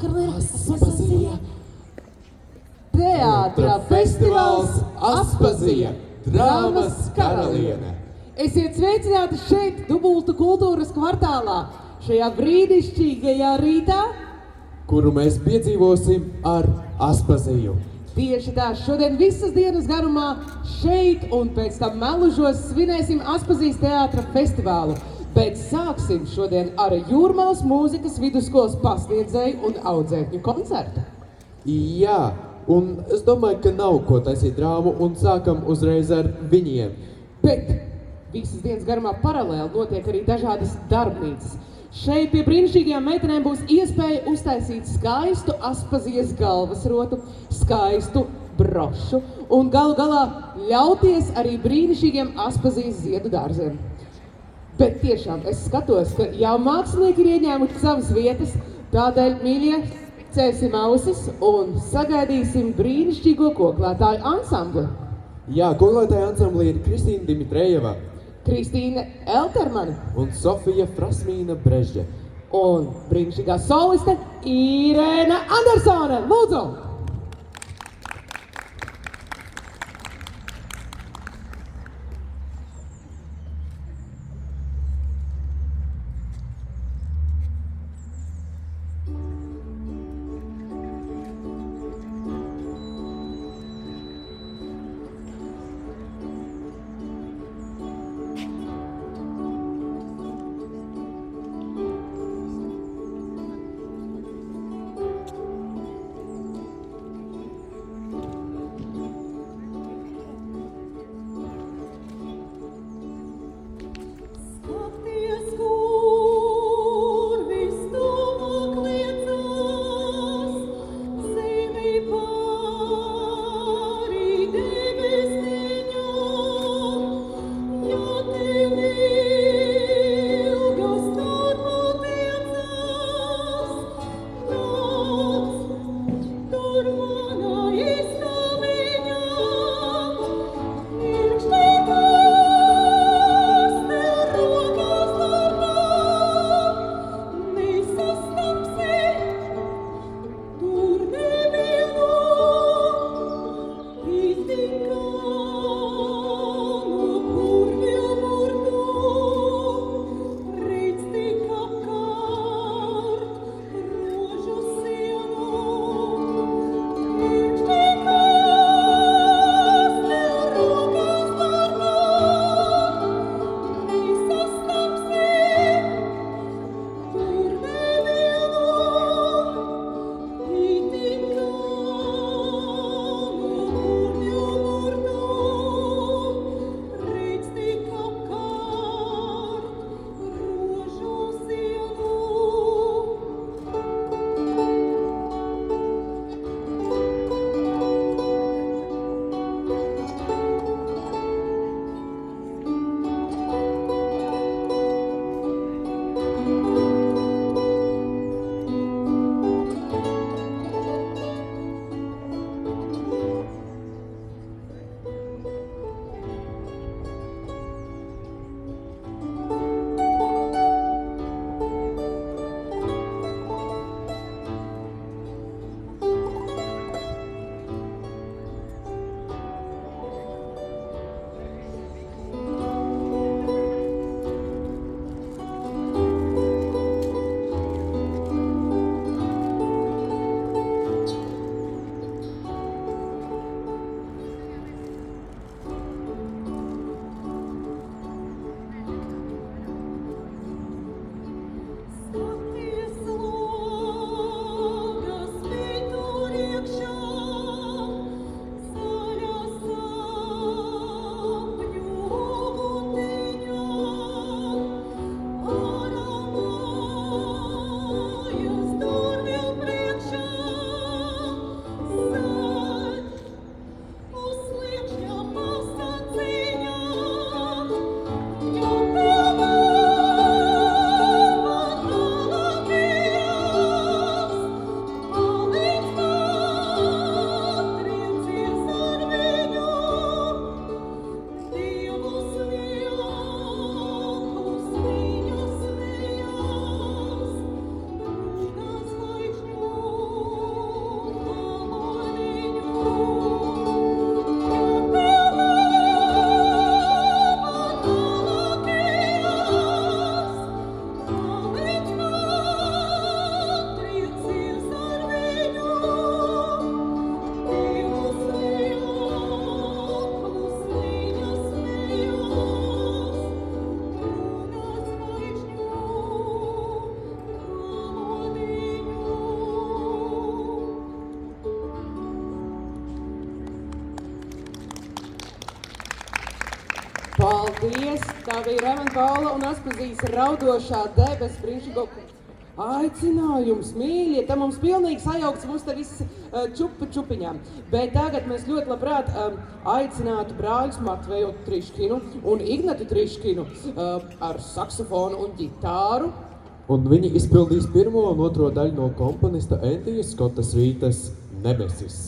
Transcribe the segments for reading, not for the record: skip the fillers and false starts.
Aspazija. Teātra festivāls Aspazija, drāmas karaliene. Esiet sveicināti šeit, Dubultu kultūras kvartālā, šajā brīnišķīgajā rītā. Kuru mēs piedzīvosim ar Aspaziju. Tieši tā, šodien visas dienas garumā šeit un pēc tam Melužos svinēsim Aspazijas teātra festivālu. Bet sāksim šodien ar Jūrmalas mūzikas vidusskolas pasniedzēju un audzēkņu koncertu. Jā, un es domāju, ka nav ko taisīt drāmu un sākam uzreiz ar viņiem. Bet visas dienas garumā paralēli notiek arī dažādas darbnīcas. Šeit pie brīnišķīgajām meitenēm būs iespēja uztaisīt skaistu Aspazijas galvasrotu, skaistu brošu un galu galā ļauties arī brīnišķīgiem Aspazijas ziedu dārziem. Bet tiešām es skatos, ka jau mākslinieki ir ieņēmuši savas vietas, tādēļ, mīļie, cēsim ausis un sagaidīsim brīnišķīgo koklētāju ansambli. Jā, koklētāja ansamblī ir Kristīna Dimitrejeva Kristīne Eltermane un Sofija Frasmīna Brežģe. un brīnišķīgā soliste Irēna Andersone. Lūdzu! Paldies! Tā bija Raimond Paula un Aspazijas raudošā debes brīnišķīgo aicinājums, mīļie. Te mums pilnīgi sajaukts mums te viss čupiņām. Bet tagad mēs ļoti labprāt aicinātu brāļus Matveju Triškinu un Ignatu Triškinu ar saksofonu un ģitāru. Un viņi izpildīs pirmo un otro daļu no komponista Endija Skota svītes Nemesis.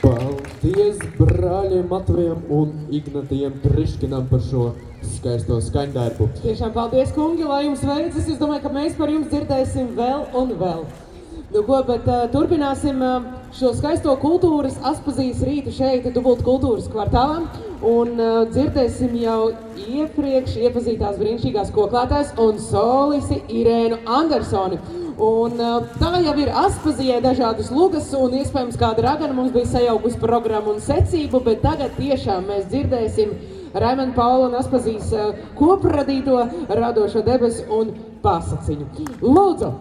Paldies brāļiem Matvejam un Ignatijam Triškinam par šo skaisto skaņdarbu. Tiešām paldies, kungi, lai jums veicas. Es domāju, ka mēs par jums dzirdēsim vēl un vēl. Nu ko, bet turpināsim šo skaisto kultūras Aspazijas rītu šeit Dubult kultūras kvartālā. Un dzirdēsim jau iepriekš iepazītās brīnišķīgās koklātājs un solisi Irēnu Andersoni. Un tā jau ir Aspazijai dažādas lugas un iespējams kāda ragana mums bija sajaukusi programmu un secību, bet tagad tiešām mēs dzirdēsim Raimanda Paula un Aspazijas kopradīto radošo debesu un pasaciņu. Lūdzu!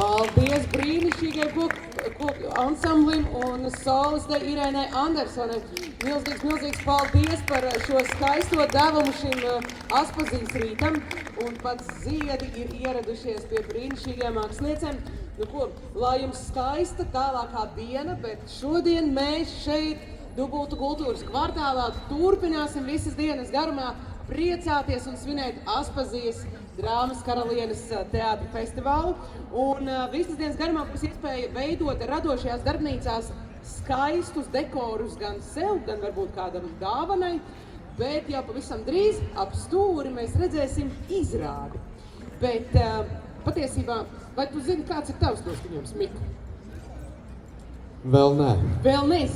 Paldies brīnišķīgai ansamblim un solistei Irēnai Andersonai. Milzīgs paldies par šo skaisto devumu šim Aspazijas rītam. Un pats ziedi ir ieradušies pie brīnišķīgiem māksliniecēm. Nu ko, lai jums skaista tālākā diena, bet šodien mēs šeit Dubultu kultūras kvartālā turpināsim visas dienas garumā priecāties un svinēt Aspazijas drāmas karalienes teātra festivālu. Un visas dienas garumā būs iespēja veidot radošajās darbnīcās skaistus dekorus gan sev, gan varbūt kādam dāvanai, bet jau pavisam drīz ap stūri mēs redzēsim izrādi. Bet patiesībā, vai tu zini, kāds ir tavs noskaņojums, Mika? Vēl nē. Vēl nezinu.